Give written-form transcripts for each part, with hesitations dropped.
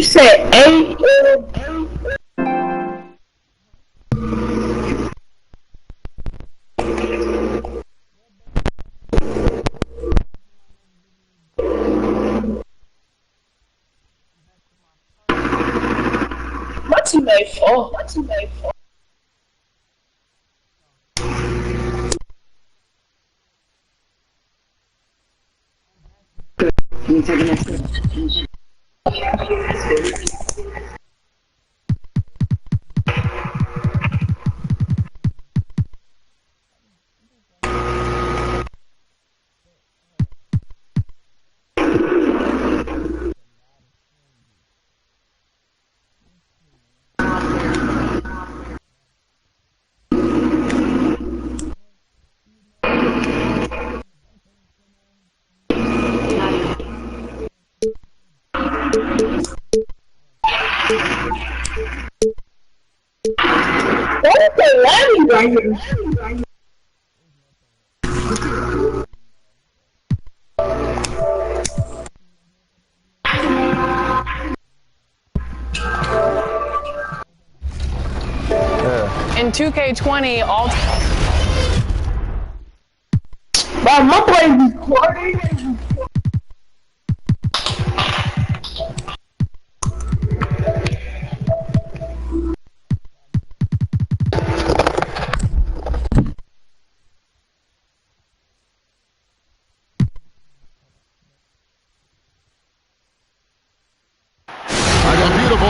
said 8. What's he made for? Can you take the next one? What is the landing right here? In 2K20, all Bro, my boy recording.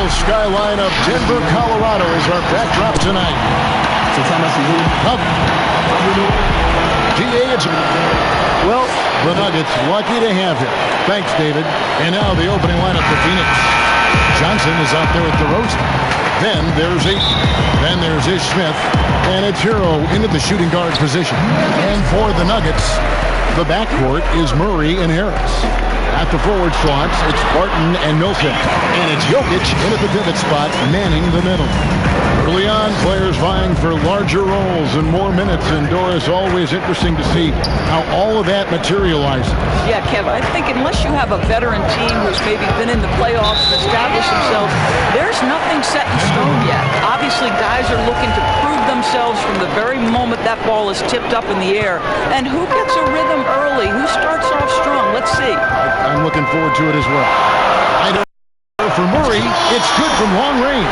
Skyline of Denver, Colorado is our backdrop tonight. Well, the Nuggets lucky to have him. Thanks, David. And now the opening lineup for Phoenix. Johnson is out there with DeRozan. Then there's Then there's Ish Smith. And it's Hero into the shooting guard position. And for the Nuggets, the backcourt is Murray and Harris. At the forward slots, it's Barton and Millsap. And it's Jokic in at the pivot spot, manning the middle. Early on, players vying for larger roles and more minutes. And Doris, always interesting to see how all of that materializes. Yeah, Kev, I think unless you have a veteran team who's maybe been in the playoffs and established themselves, there's nothing set in stone yet. Obviously, guys are looking to prove themselves from the very moment that ball is tipped up in the air. And who gets a rhythm early? Who starts off strong? Let's see. I'm looking forward to it as well. I don't know for Murray, it's good from long range.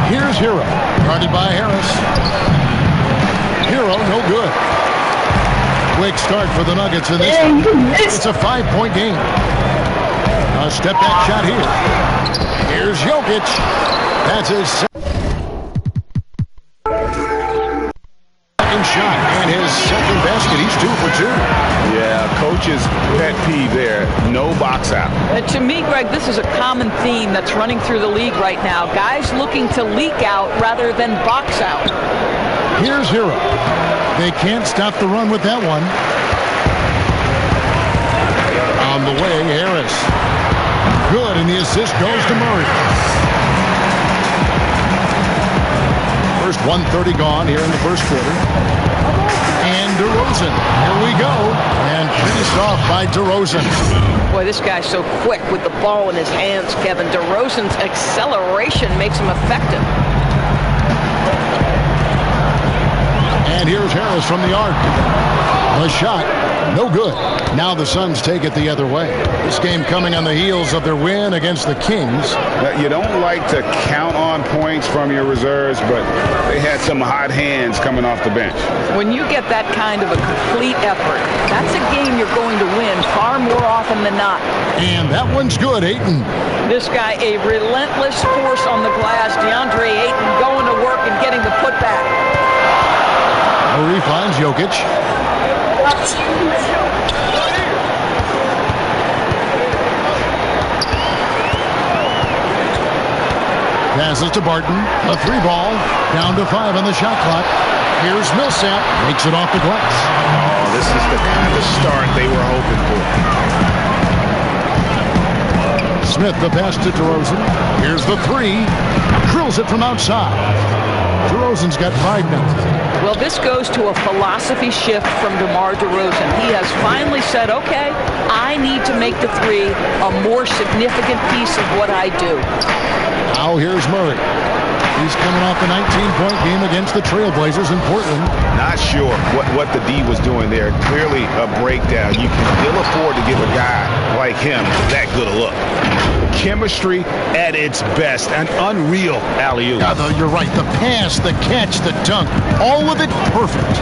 Here's Hero, guarded by Harris. Hero, no good. Quick start for the Nuggets in this one. It's a 5-point game. A step back shot here. Here's Jokic. That's his second shot and his second basket. He's 2 for 2. Yeah, coach's pet peeve there. No box out. To me, Greg, this is a common theme that's running through the league right now. Guys looking to leak out rather than box out. Here's Hero. They can't stop the run with that one. On the way, Harris. Good, and the assist goes to Murray. First 1:30 gone here in the first quarter. And DeRozan. Here we go. And finished off by DeRozan. Boy, this guy's so quick with the ball in his hands, Kevin. DeRozan's acceleration makes him effective. And here's Harris from the arc. The shot, no good. Now the Suns take it the other way. This game coming on the heels of their win against the Kings. You don't like to count on points from your reserves, but they had some hot hands coming off the bench. When you get that kind of a complete effort, that's a game you're going to win far more often than not. And that one's good, Ayton. This guy, a relentless force on the glass. DeAndre Ayton going to work and getting the putback. Murray finds Jokic. Passes to Barton. A 3-ball. Down to 5 on the shot clock. Here's Millsap. Makes it off the glass. Oh, this is the kind of start they were hoping for. Smith, the pass to DeRozan. Here's the 3. Drills it from outside. DeRozan DeRozan's got 5 minutes. Well, this goes to a philosophy shift from DeMar DeRozan. He has finally said, okay, I need to make the three a more significant piece of what I do. Now here's Murray. He's coming off a 19-point game against the Trailblazers in Portland. Not sure what the D was doing there. Clearly a breakdown. You can still afford to give a guy like him that good a look. Chemistry at its best. An unreal alley-oop. Yeah, though, you're right. The pass, the catch, the dunk, all of it perfect.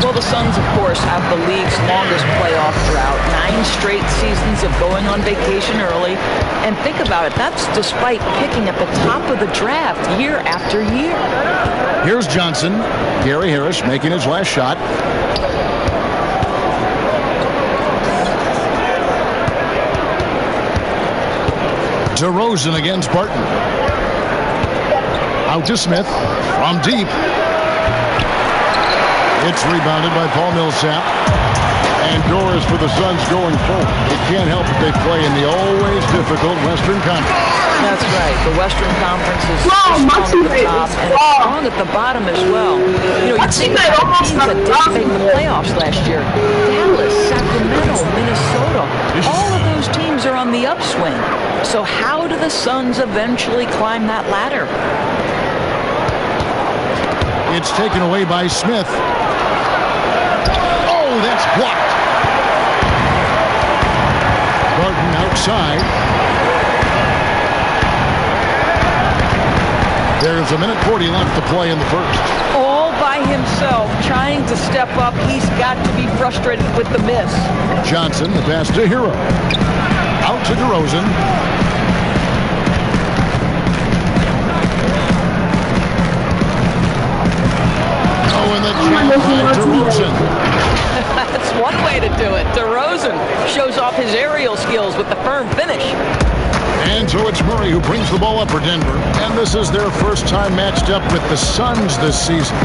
Well, the Suns, of course, have the league's longest playoff drought. 9 straight seasons of going on vacation early. And think about it, that's despite picking at the top of the draft year after year. Here's Johnson. Gary Harris making his last shot. DeRozan against Barton. Out to Smith. From deep. It's rebounded by Paul Millsap. And doors for the Suns going forward. They can't help it. They play in the always difficult Western Conference. That's right. The Western Conference is strong at the top and strong at the bottom as well. You know, you think about teams that didn't make the playoffs last year. Dallas, Sacramento, Minnesota. All of those teams are on the upswing. So how do the Suns eventually climb that ladder? It's taken away by Smith. Oh, that's blocked. Barton outside. There's a minute 40 left to play in the first. All by himself, trying to step up. He's got to be frustrated with the miss. Johnson, the pass to Hero. Out to DeRozan. Oh, and the jump by DeRozan. That's one way to do it. DeRozan shows off his aerial skills with the firm finish. And so it's Murray who brings the ball up for Denver. And this is their first time matched up with the Suns this season.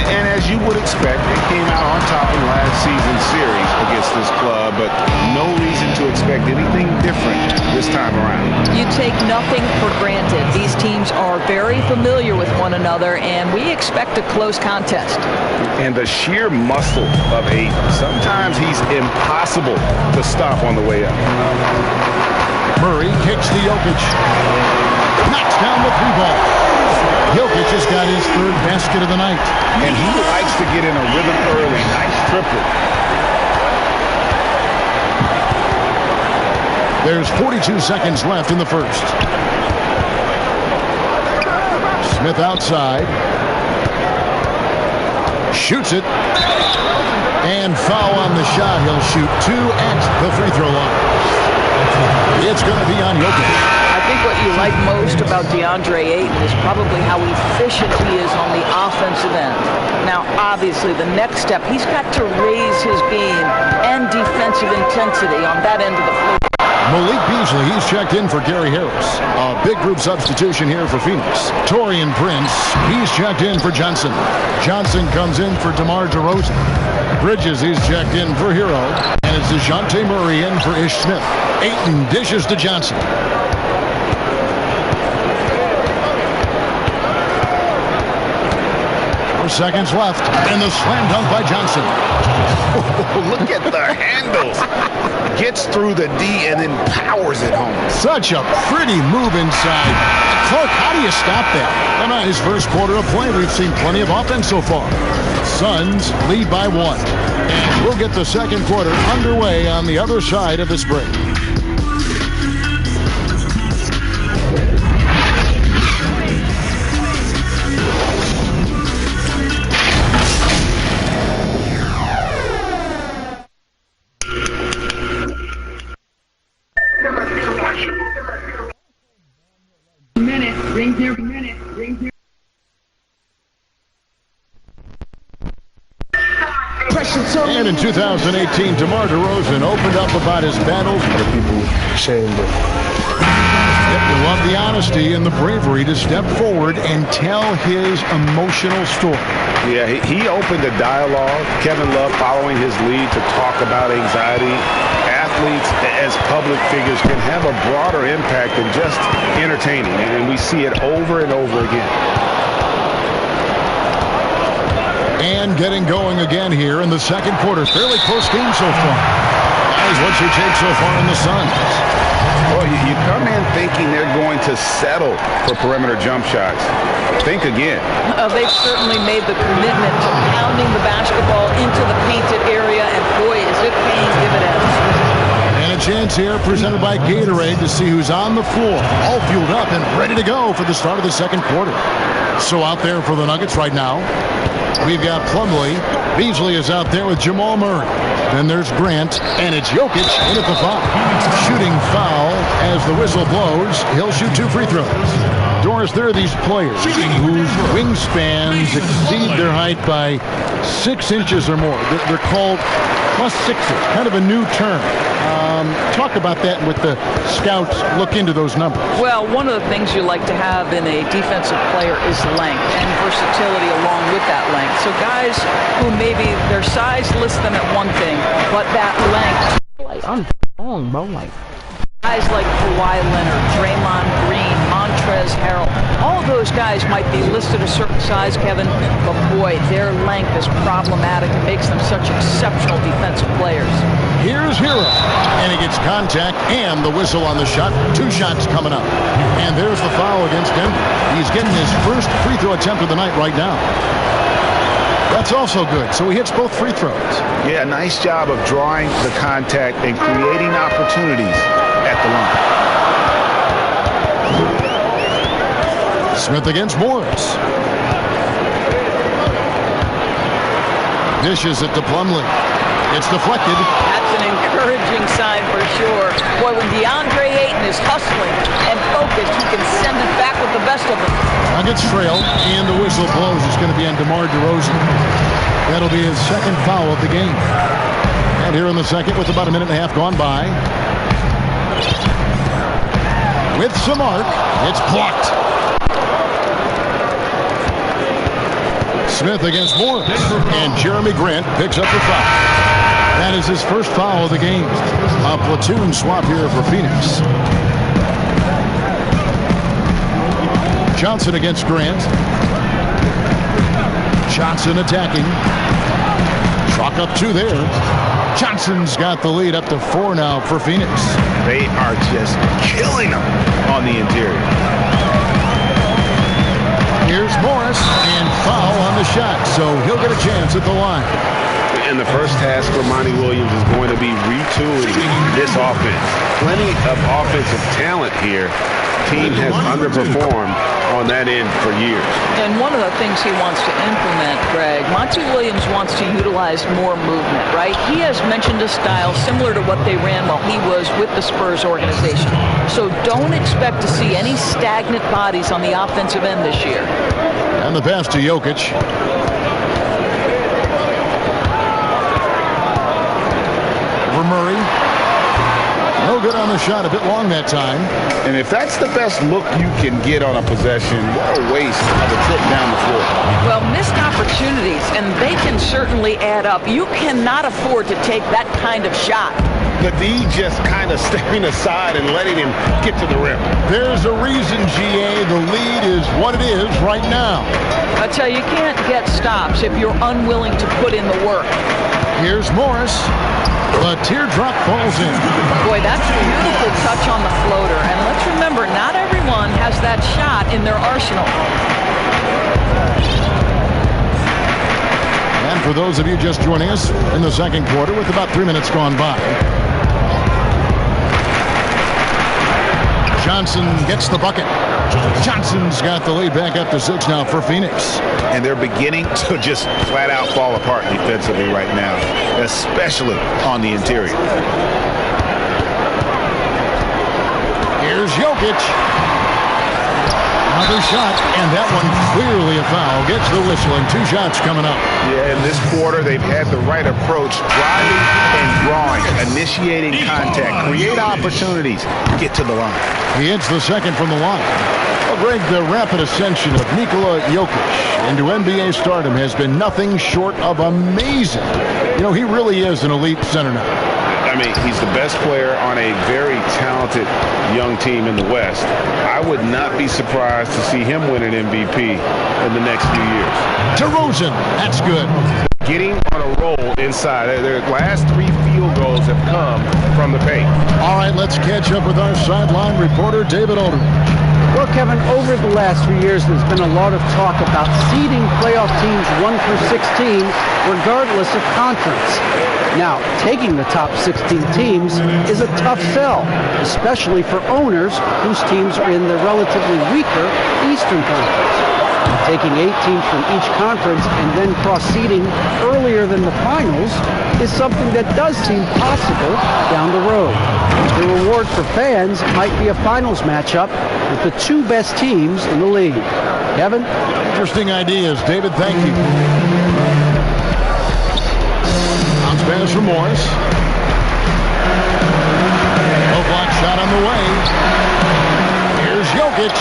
And as you would expect, they came out on top in last season's series against this club, but no reason to expect anything different this time around. You take nothing for granted. These teams are very familiar with one another, and we expect a close contest. And the sheer muscle of Ayton. Sometimes he's impossible to stop on the way up. Murray kicks to Jokic. Knocks down the 3-ball. Jokic has got his 3rd basket of the night. And he likes to get in a rhythm early. Nice triple. There's 42 seconds left in the first. Smith outside. Shoots it. And foul on the shot. He'll shoot 2 at the free throw line. It's going to be on Jokic. I think what you like most about DeAndre Ayton is probably how efficient he is on the offensive end. Now, obviously, the next step, he's got to raise his game and defensive intensity on that end of the floor. Malik Beasley, he's checked in for Gary Harris. A big group substitution here for Phoenix. Taurean Prince, he's checked in for Johnson. Johnson comes in for DeMar DeRozan. Bridges, he's checked in for Hero. And it's DeJounte Murray in for Ish Smith. Ayton dishes to Johnson. 4 seconds left. And the slam dunk by Johnson. Oh, look at the handles. Gets through the D and then powers it home. Such a pretty move inside. Clark, how do you stop that? Well, not his first quarter of play. We've seen plenty of offense so far. Suns lead by 1. And we'll get the second quarter underway on the other side of this break. And in 2018, DeMar DeRozan opened up about his battles. Other people saying that. Yep, you love the honesty and the bravery to step forward and tell his emotional story. Yeah, he opened a dialogue. Kevin Love following his lead to talk about anxiety. Athletes as public figures can have a broader impact than just entertaining, and we see it over and over again. And getting going again here in the second quarter. Fairly close game so far. Guys, what's your take so far in the Suns? Well, you come in thinking they're going to settle for perimeter jump shots. Think again. They've certainly made the commitment to pounding the basketball into the painted area, and boy, is it paying dividends. And a chance here presented by Gatorade to see who's on the floor, all fueled up and ready to go for the start of the second quarter. So out there for the Nuggets right now, we've got Plumlee. Beasley is out there with Jamal Murray. Then there's Grant, and it's Jokic in at the foul. Shooting foul as the whistle blows. He'll shoot 2 free throws. Doris, there are these players whose wingspans exceed their height by 6 inches or more. They're called +6ers, kind of a new term. Talk about that with the scouts look into those numbers. Well, one of the things you like to have in a defensive player is length and versatility along with that length. So guys who maybe their size lists them at one thing, but that length. Like, I'm wrong, bro. Like, Guys like Kawhi Leonard, Draymond Green, Montrezl Harrell, all those guys might be listed a certain size, Kevin, but boy, their length is problematic and makes them such exceptional defensive players. Here's Hero, and he gets contact and the whistle on the shot. 2 shots coming up. And there's the foul against Denver. He's getting his first free throw attempt of the night right now. That's also good. So he hits both free throws. Yeah, nice job of drawing the contact and creating opportunities at the line. Smith against Morris. Dishes it to Plumlee. It's deflected. That's an encouraging sign for sure. Boy, when DeAndre Ayton is hustling and focused, he can send it back with the best of them. Nuggets trail, and the whistle blows. It's going to be on DeMar DeRozan. That'll be his second foul of the game. And here in the second, with about a minute and a half gone by, with some arc, it's blocked. Smith against Morris, and Jeremy Grant picks up the foul. That is his first foul of the game. A platoon swap here for Phoenix. Johnson against Grant. Johnson attacking. Chalk up 2 there. Johnson's got the lead up to 4 now for Phoenix. They are just killing them on the interior. Here's Morris, and foul on the shot, so he'll get a chance at the line. And the first task for Monty Williams is going to be retooling this offense. Plenty of offensive talent here. Team has underperformed on that end for years. And one of the things he wants to implement, Greg, Monty Williams wants to utilize more movement, right? He has mentioned a style similar to what they ran while he was with the Spurs organization. So don't expect to see any stagnant bodies on the offensive end this year. And the pass to Jokic. For Murray. No good on the shot, a bit long that time. And if that's the best look you can get on a possession, what a waste of a trip down the floor. Well, missed opportunities, and they can certainly add up. You cannot afford to take that kind of shot. The D just kind of stepping aside and letting him get to the rim. There's a reason, GA, the lead is what it is right now. I tell you, you can't get stops if you're unwilling to put in the work. Here's Morris. The teardrop falls in. Boy, that's a beautiful touch on the floater. And let's remember, not everyone has that shot in their arsenal. And for those of you just joining us in the second quarter with about 3 minutes gone by, Johnson gets the bucket. Johnson's got the lead back up to 6 now for Phoenix. And they're beginning to just flat out fall apart defensively right now, especially on the interior. Here's Jokic. Another shot, and that one clearly a foul. Gets the whistle, and 2 shots coming up. Yeah, in this quarter, they've had the right approach, driving and drawing, initiating contact, create opportunities, get to the line. He hits the second from the line. Well, Greg, the rapid ascension of Nikola Jokic into NBA stardom has been nothing short of amazing. You know, he really is an elite center now. I mean, he's the best player on a very talented young team in the West. I would not be surprised to see him win an MVP in the next few years. DeRozan, that's good. Getting on a roll inside. Their last 3 field goals have come from the paint. All right, let's catch up with our sideline reporter, David Aldridge. Well, Kevin, over the last few years, there's been a lot of talk about seeding playoff teams 1 through 16, regardless of conference. Now, taking the top 16 teams is a tough sell, especially for owners whose teams are in the relatively weaker Eastern Conference. Taking 8 teams from each conference and then cross-seeding earlier than the finals is something that does seem possible down the road. The reward for fans might be a finals matchup with the 2 best teams in the league. Kevin? Interesting ideas, David. Thank you. Bounce pass from Morris. No block shot on the way. Here's Jokic.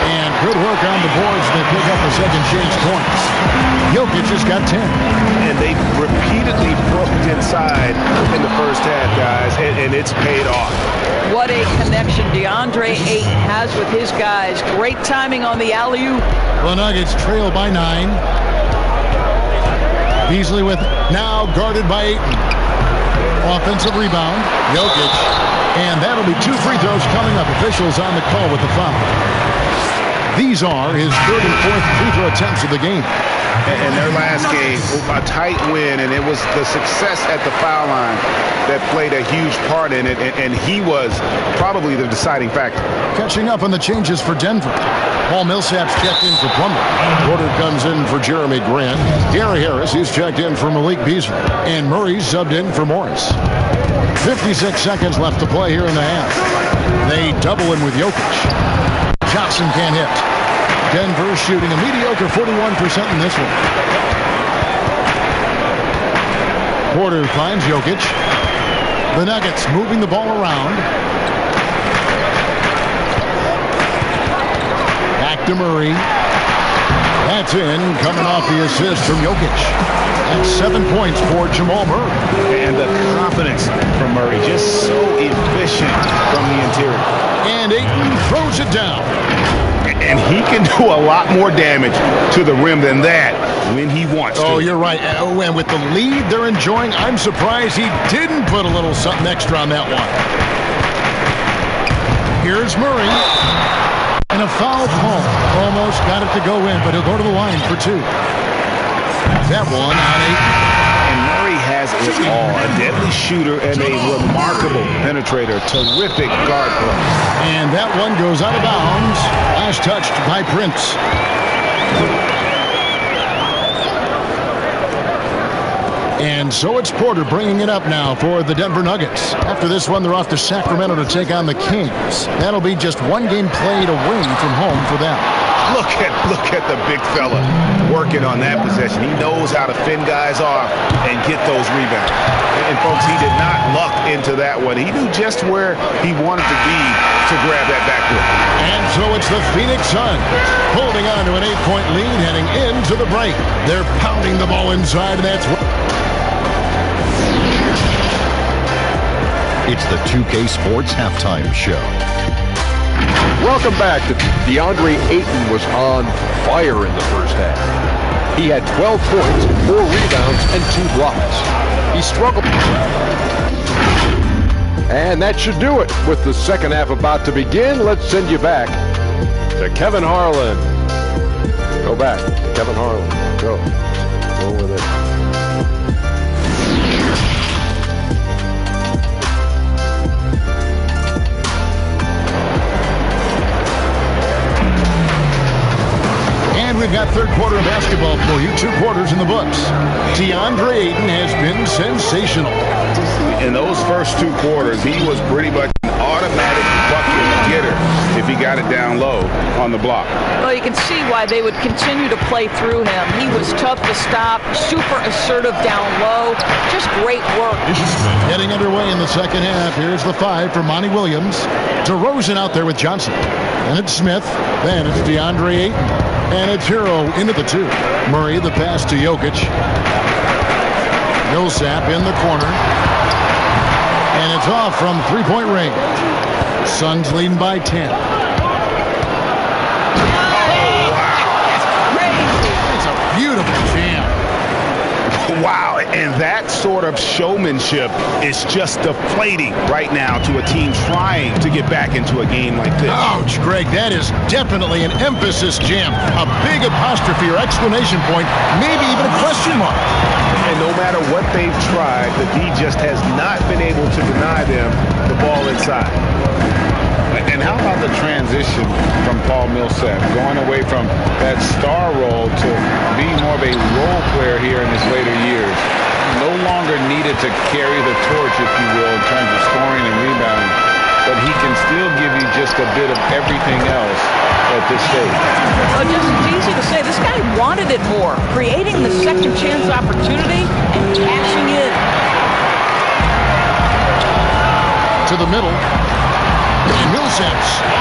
And good work on the boards. They pick up the second chance points. Jokic has got 10. And they repeatedly broke inside in the first half, guys, and it's paid off. What a connection DeAndre Ayton has with his guys. Great timing on the alley-oop. The Nuggets trail by 9. Beasley with it. Now guarded by Ayton. Offensive rebound. Jokic. And that'll be 2 free throws coming up. Officials on the call with the foul. These are his 3rd and 4th free throw attempts of the game. And their last game, a tight win, and it was the success at the foul line that played a huge part in it, and he was probably the deciding factor. Catching up on the changes for Denver. Paul Millsap's checked in for Plumlee. Porter comes in for Jeremy Grant. Gary Harris is checked in for Malik Beasley. And Murray's subbed in for Morris. 56 seconds left to play here in the half. They double him with Jokic. Johnson can't hit. Denver shooting a mediocre 41% in this one. Porter finds Jokic. The Nuggets moving the ball around. Back to Murray. That's in, coming off the assist from Jokic. That's 7 points for Jamal Murray. And the confidence from Murray, just so efficient from the interior. And Ayton throws it down. And he can do a lot more damage to the rim than that when he wants to. Oh, you're right. And with the lead they're enjoying, I'm surprised he didn't put a little something extra on that one. Here's Murray. And a foul call. Almost got it to go in, but he'll go to the line for 2. That one on Ayton. And Murray has it all. A deadly shooter and a remarkable penetrator. Terrific guard play. And that one goes out of bounds. Last touched by Prince. And so it's Porter bringing it up now for the Denver Nuggets. After this one, they're off to Sacramento to take on the Kings. That'll be just 1 game played away from home for them. Look at the big fella working on that possession. He knows how to fend guys off and get those rebounds. And folks, he did not luck into that one. He knew just where he wanted to be to grab that backboard. And so it's the Phoenix Suns holding on to an 8-point lead heading into the break. They're pounding the ball inside, and that's what. It's the 2K Sports Halftime Show. Welcome back. DeAndre Ayton was on fire in the first half. He had 12 points, 4 rebounds, and 2 blocks. He struggled. And that should do it. With the second half about to begin, let's send you back to Kevin Harlan. Go back. Kevin Harlan. Go. Go with it. We've got third quarter of basketball for you. 2 quarters in the books. DeAndre Ayton has been sensational. In those first 2 quarters, he was pretty much an automatic bucket getter if he got it down low on the block. Well, you can see why they would continue to play through him. He was tough to stop, super assertive down low. Just great work. Getting underway in the second half. Here's the 5 for Monty Williams. DeRozan out there with Johnson. And it's Smith. Then it's DeAndre Ayton. And it's Hero into the 2. Murray, the pass to Jokic. Millsap in the corner. And it's off from three-point range. Suns leading by 10. It's a beautiful jam. Wow, and that sort of showmanship is just deflating right now to a team trying to get back into a game like this. Ouch, Greg, that is definitely an emphasis jam. A big apostrophe or exclamation point, maybe even a question mark. And no matter what they've tried, the D just has not been able to deny them the ball inside. And how about the transition from Paul Millsap, going away from that star role to being more of a role player here in his later years? No longer needed to carry the torch, if you will, in terms of scoring and rebounding, but he can still give you just a bit of everything else at this stage. Just it's easy to say, this guy wanted it more, creating the second chance opportunity and cashing in. To the middle. Millsap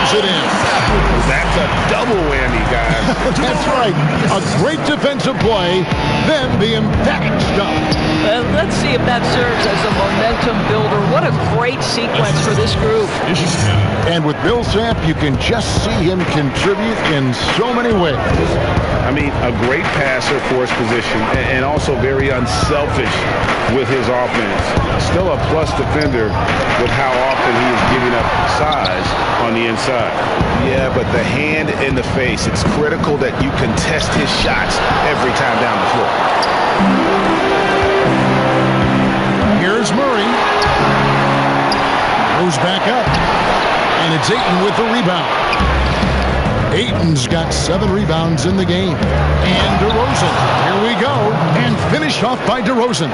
is it in. That's a double whammy, guys. That's right. A great defensive play, then the emphatic stop. Let's see if that serves as a momentum builder. What a great sequence for this group. And with Millsap, you can just see him contribute in so many ways. I mean, a great passer for his position and also very unselfish with his offense. Still a plus defender with how often he is giving up size on the inside. Yeah, but the hand in the face, it's critical that you contest his shots every time down the floor. Here's Murray. Goes back up. And it's Ayton with the rebound. Ayton's got 7 rebounds in the game. And DeRozan. Here we go. And finished off by DeRozan.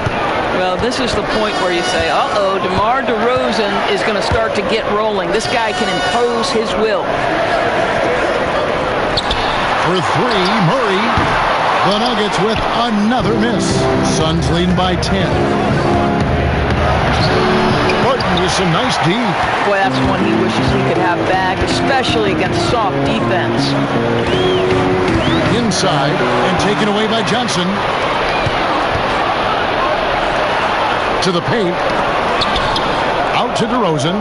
Well, this is the point where you say, uh-oh, DeMar DeRozan is going to start to get rolling. This guy can impose his will. For 3, Murray. The Nuggets with another miss. Suns leading by 10. Barton with some nice D. Boy, that's one he wishes he could have back, especially against soft defense. Inside and taken away by Johnson. To the paint. Out to DeRozan.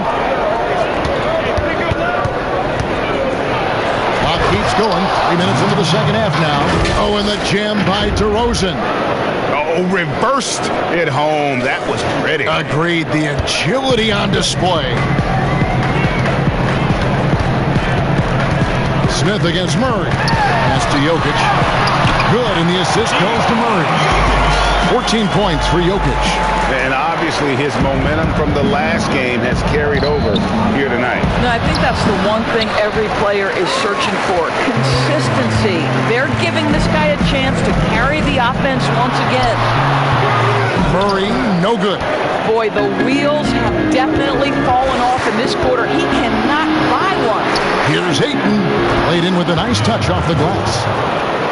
Clock keeps going. 3 minutes into the second half now. Oh, and the jam by DeRozan. Oh, reversed it home. That was pretty. Agreed. The agility on display. Smith against Murray. Pass to Jokic. Good, and the assist goes to Murray. 14 points for Jokic. And obviously his momentum from the last game has carried over here tonight. No, I think that's the one thing every player is searching for. Consistency. They're giving this guy a chance to carry the offense once again. Murray, no good. Boy, the wheels have definitely fallen off in this quarter. He cannot buy one. Here's Ayton. Laid in with a nice touch off the glass.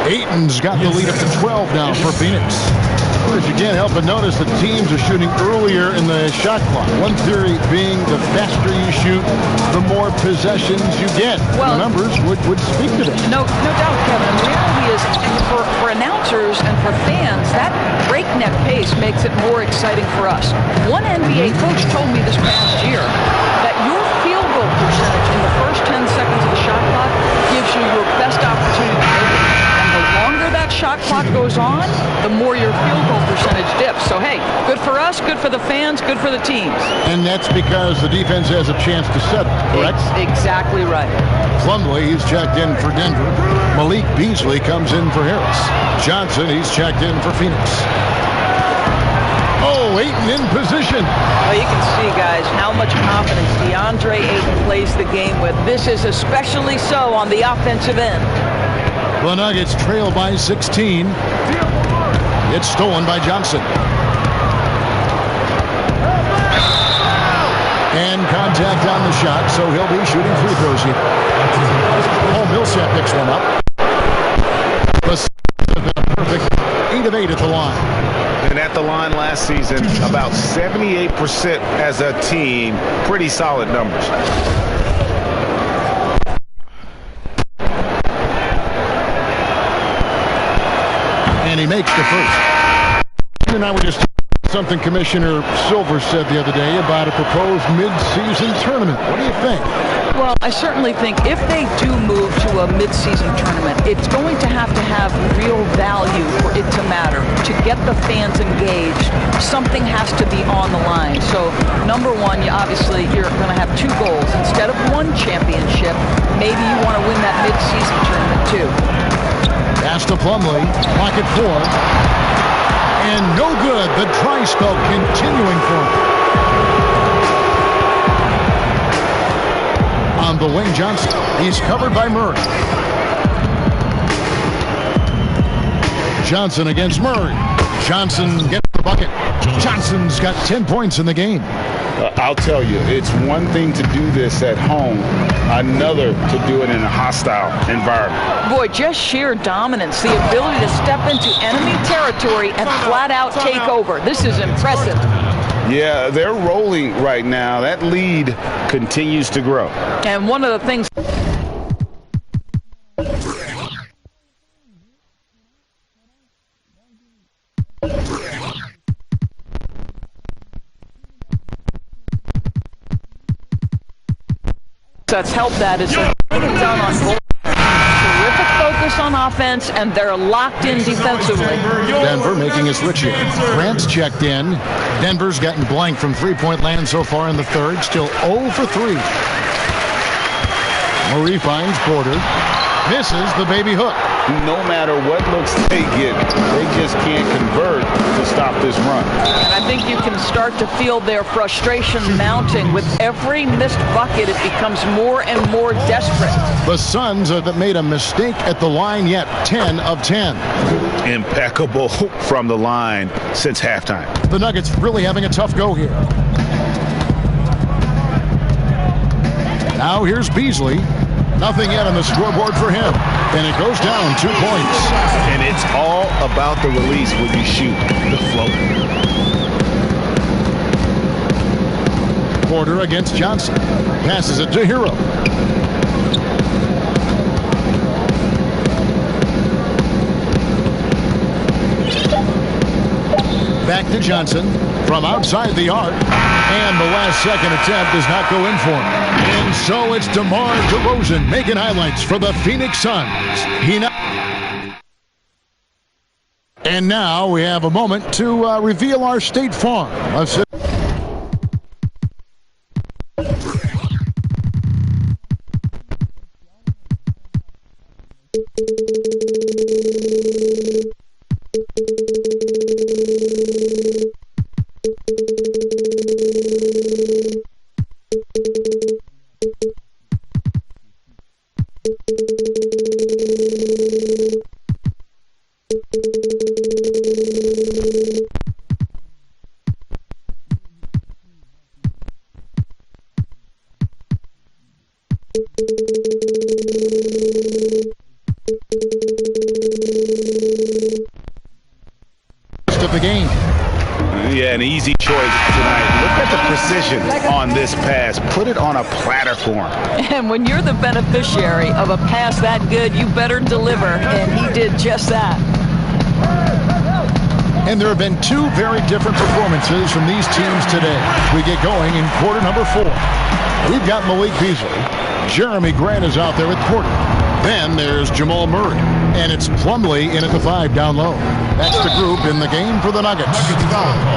Ayton's got the lead up to 12 now for Phoenix. Of course, you can't help but notice that teams are shooting earlier in the shot clock. One theory being the faster you shoot, the more possessions you get. Well, the numbers would speak to that. No doubt, Kevin. The reality is, for announcers and for fans, that breakneck pace makes it more exciting for us. One NBA coach told me this past year that your field goal percentage in the first 10 seconds of the shot clock gives you your best opportunity to make it. The longer that shot clock goes on, the more your field goal percentage dips. So, hey, good for us, good for the fans, good for the teams. And that's because the defense has a chance to set it, correct? Exactly right. Plumlee, he's checked in for Denver. Malik Beasley comes in for Harris. Johnson, he's checked in for Phoenix. Oh, Ayton in position. Well, you can see, guys, how much confidence DeAndre Ayton plays the game with. This is especially so on the offensive end. The Nuggets trail by 16. It's stolen by Johnson. And contact on the shot, so he'll be shooting free throws here. Paul Millsap picks one up. The Suns have been a perfect 8 of 8 at the line. And at the line last season, about 78% as a team. Pretty solid numbers. And he makes the first. And I were just something Commissioner Silver said the other day about a proposed mid-season tournament. What do you think? Well, I certainly think if they do move to a mid-season tournament, it's going to have real value for it to matter. To get the fans engaged, something has to be on the line. So, number one, you're going to have two goals. Instead of one championship, maybe you want to win that mid-season tournament too. Pass to Plumlee, pocket four. And no good. The dry spell continuing for him. On the wing, Johnson. He's covered by Murray. Johnson against Murray. Johnson gets the bucket. Johnson's got 10 points in the game. I'll tell you, it's one thing to do this at home, another to do it in a hostile environment. Boy, just sheer dominance, the ability to step into enemy territory and flat out take over. This is impressive. Yeah, they're rolling right now. That lead continues to grow. And one of the things that's helped that is they're getting down on goal. Terrific focus on offense, and they're locked in defensively. Denver making a switch here. Grant's checked in. Denver's gotten blank from three-point land so far in the third. Still 0 for 3. Murray finds Porter. Misses the baby hook. No matter what looks they get, they just can't convert to stop this run. And I think you can start to feel their frustration mounting. With every missed bucket, it becomes more and more desperate. The Suns have made a mistake at the line yet. 10 of 10. Impeccable from the line since halftime. The Nuggets really having a tough go here. Now here's Beasley. Nothing yet on the scoreboard for him. And it goes down 2 points. And it's all about the release when you shoot the float. Porter against Johnson. Passes it to Hero. Back to Johnson from outside the arc. And the last second attempt does not go in for him. And so it's DeMar DeRozan making highlights for the Phoenix Suns. And now we have a moment to reveal our State Farm. Of the game. Yeah, an easy choice tonight. Look at the precision on this pass. Put it on a platter for him. And when you're the beneficiary of a pass that good, you better deliver. And he did just that. And there have been two very different performances from these teams today. We get going in quarter number 4. We've got Malik Beasley. Jeremy Grant is out there with Porter. Then there's Jamal Murray. And it's Plumlee in at the 5 down low. That's the group in the game for the Nuggets.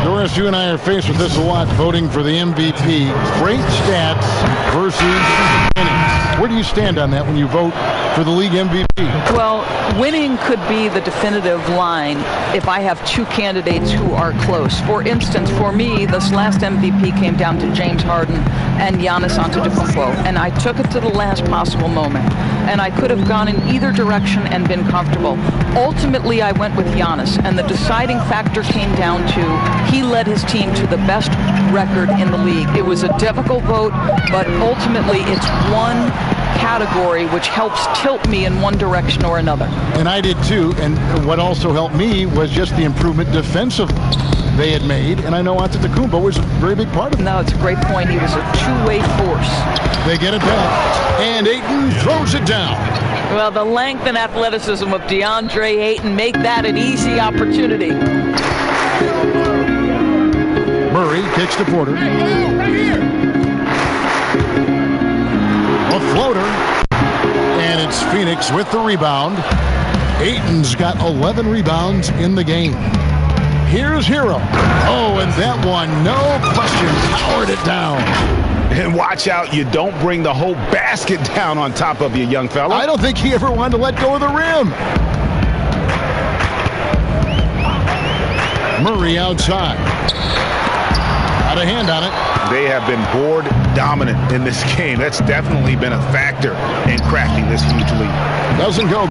Doris, you and I are faced with this a lot, voting for the MVP. Great stats versus innings. Where do you stand on that when you vote for the league MVP? Well, winning could be the definitive line if I have two candidates who are close. For instance, for me, this last MVP came down to James Harden and Giannis Antetokounmpo, and I took it to the last possible moment. And I could have gone in either direction and been comfortable. Ultimately, I went with Giannis, and the deciding factor came down to he led his team to the best record in the league. It was a difficult vote, but ultimately it's one category which helps tilt me in one direction or another. And I did too, and what also helped me was just the improvement defensively they had made, and I know Antetokounmpo was a very big part of it. No, it's a great point. He was a two-way force. They get it back, and Ayton throws it down. Well, the length and athleticism of DeAndre Ayton make that an easy opportunity. Murray kicks to Porter. A floater. And it's Phoenix with the rebound. Ayton's got 11 rebounds in the game. Here's Hero. Oh, and that one, no question, powered it down. And watch out, you don't bring the whole basket down on top of you, young fella. I don't think he ever wanted to let go of the rim. Murray outside. Got a hand on it. They have been board dominant in this game. That's definitely been a factor in cracking this huge lead. Doesn't go.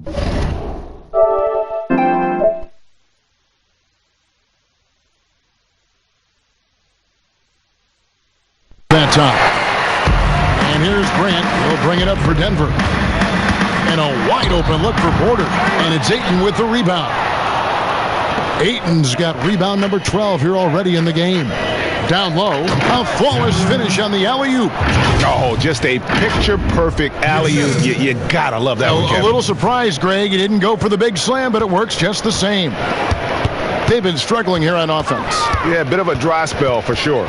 That time. And here's Grant. He'll bring it up for Denver. And a wide open look for Porter. And it's Ayton with the rebound. Ayton's got rebound number 12 here already in the game. Down low, a flawless finish on the alley-oop. Oh, just a picture-perfect alley-oop. You gotta love that one, Kevin. A little surprised, Greg. He didn't go for the big slam, but it works just the same. They've been struggling here on offense. Yeah, a bit of a dry spell for sure.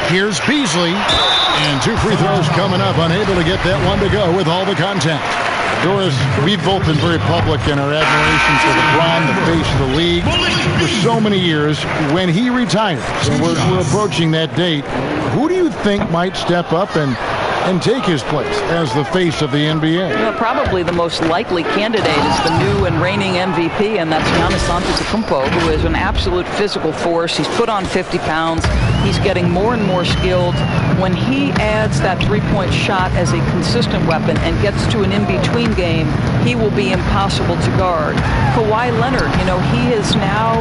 Here's Beasley. And 2 free throws coming up. Unable to get that one to go with all the contact. Doris, we've both been very public in our admiration for LeBron, the face of the league, for so many years. When he retires, and we're approaching that date, who do you think might step up and take his place as the face of the NBA? Well, probably the most likely candidate is the new and reigning MVP, and that's Giannis Antetokounmpo, who is an absolute physical force. He's put on 50 pounds. He's getting more and more skilled. When he adds that three-point shot as a consistent weapon and gets to an in-between game, he will be impossible to guard. Kawhi Leonard, he is now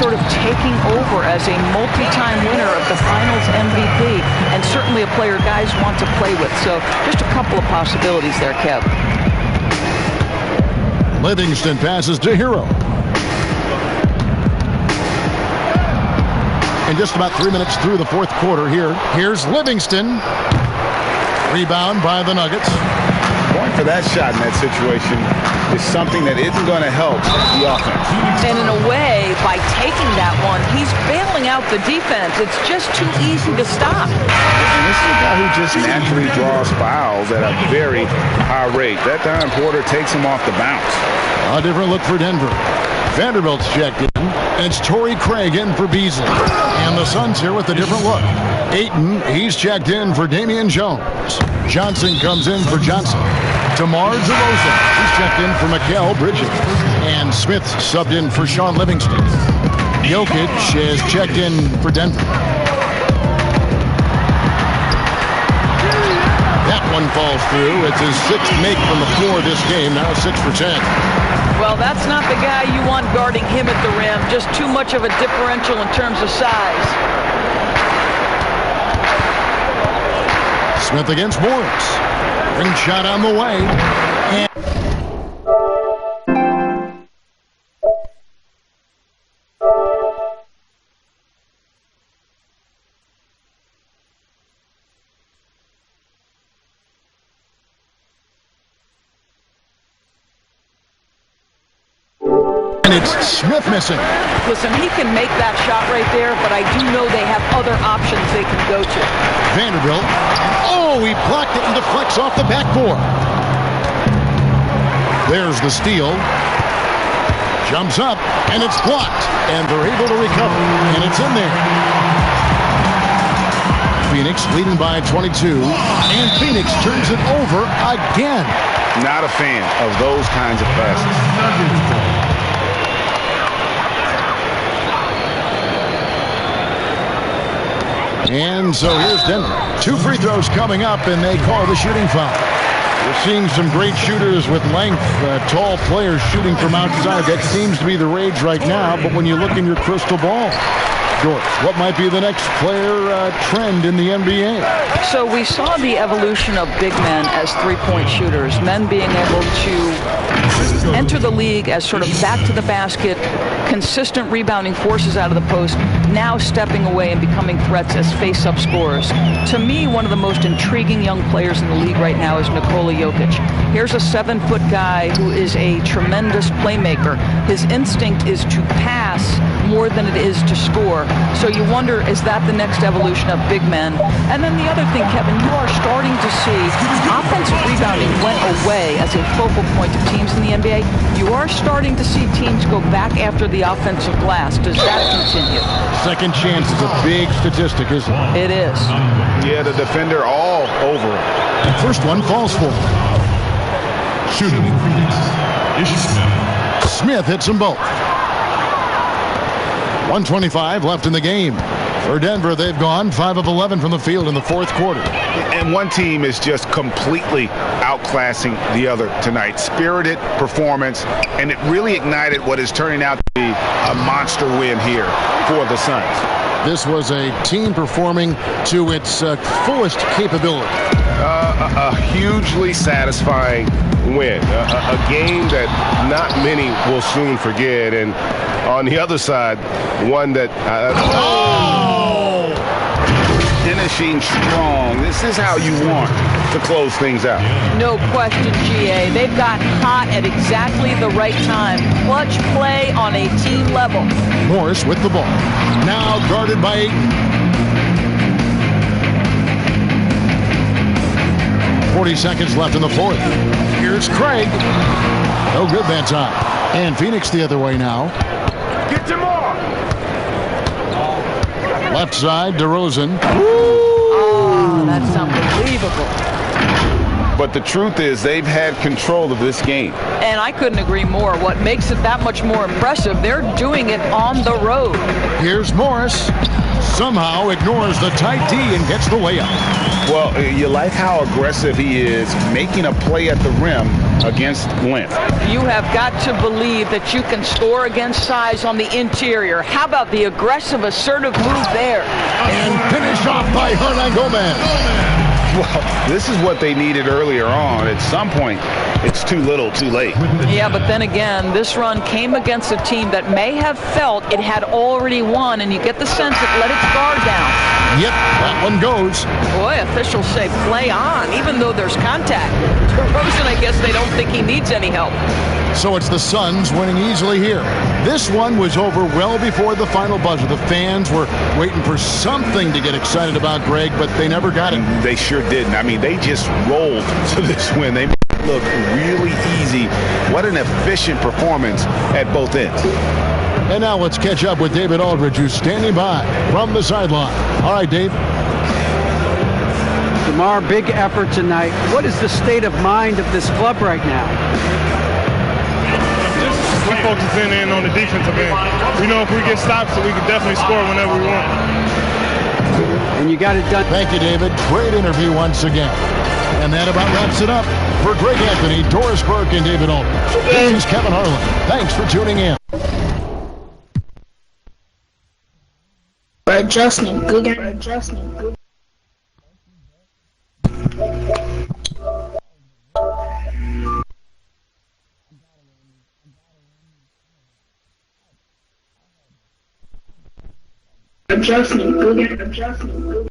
sort of taking over as a multi-time winner of the Finals MVP, and certainly a player guys want to play with. So just a couple of possibilities there, Kev. Livingston passes to Hero. And just about 3 minutes through the fourth quarter here. Here's Livingston. Rebound by the Nuggets. Going for that shot in that situation is something that isn't going to help the offense. And in a way, by taking that one, he's bailing out the defense. It's just too easy to stop. And this is a guy who just naturally draws fouls at a very high rate. That time, Porter takes him off the bounce. A different look for Denver. Vanderbilt's checked in, and it's Torrey Craig in for Beasley. And the Suns here with a different look. Ayton, he's checked in for Damian Jones. Johnson comes in for Johnson. DeMar DeRozan, he's checked in for Mikal Bridges. And Smith subbed in for Sean Livingston. Jokic is checked in for Denver. That one falls through. It's his 6th make from the floor this game, now 6 for 10. Well, that's not the guy you want guarding him at the rim. Just too much of a differential in terms of size. Smith against Morris. Ring shot on the way. And it's Smith missing. Listen, he can make that shot right there, but I do know they have other options they can go to. Vanderbilt. Oh, he blocked it and deflects off the backboard. There's the steal. Jumps up, and it's blocked. And they're able to recover, and it's in there. Phoenix leading by 22, and Phoenix turns it over again. Not a fan of those kinds of passes. And so here's Denver. 2 free throws coming up, and they call the shooting foul. We're seeing some great shooters with length, tall players shooting from outside. That seems to be the rage right now, but when you look in your crystal ball, George, what might be the next player trend in the NBA? So we saw the evolution of big men as three-point shooters, men being able to enter the league as sort of back to the basket, consistent rebounding forces out of the post, now stepping away and becoming threats as face-up scorers. To me, one of the most intriguing young players in the league right now is Nikola Jokic. Here's a 7-foot guy who is a tremendous playmaker. His instinct is to pass more than it is to score. So you wonder, is that the next evolution of big men? And then the other thing, Kevin, you are starting to see offensive rebounding went away as a focal point of teams in the NBA. You are starting to see teams go back after the offensive glass. Does that continue? Second chance is a big statistic, isn't it? It is. Yeah, the defender all over it. The first one falls for him. Shooting. Smith hits them both. 1:25 left in the game. For Denver, they've gone 5 of 11 from the field in the fourth quarter. And one team is just completely outclassing the other tonight. Spirited performance, and it really ignited what is turning out to be a monster win here for the Suns. This was a team performing to its fullest capability. A hugely satisfying win. A game that not many will soon forget. And on the other side, one that... Finishing strong. This is how you want to close things out. No question, GA. They've gotten hot at exactly the right time. Clutch play on a team level. Morris with the ball. Now guarded by Ayton. 40 seconds left in the fourth. Here's Craig. No good that time. And Phoenix the other way now. Get to more. Left side, DeRozan. Oh, that's unbelievable. But the truth is they've had control of this game. And I couldn't agree more. What makes it that much more impressive, they're doing it on the road. Here's Morris. Somehow ignores the tight D and gets the layup. Well, you like how aggressive he is making a play at the rim against length. You have got to believe that you can score against size on the interior. How about the aggressive, assertive move there? And finished off by Hernan Gomez. Well, this is what they needed earlier on. At some point, it's too little, too late. Yeah, but then again, this run came against a team that may have felt it had already won, and you get the sense it let its guard down. Yep, that one goes. Boy, officials say play on, even though there's contact. DeRozan, I guess they don't think he needs any help. So it's the Suns winning easily here. This one was over well before the final buzzer. The fans were waiting for something to get excited about, Greg, but they never got it. They sure didn't. I mean, they just rolled to this win. They made it look really easy. What an efficient performance at both ends. And now let's catch up with David Aldridge, who's standing by from the sideline. All right, Dave. DeMar, big effort tonight. What is the state of mind of this club right now? We're focusing in on the defensive end. We know if we get stops, we can definitely score whenever we want. And you got it done. Thank you, David. Great interview once again. And that about wraps it up. For Greg Anthony, Doris Burke, and David Aldridge, this is Kevin Harlan. Thanks for tuning in. Adjustment. Good adjustment. Adjustment. Good adjustment.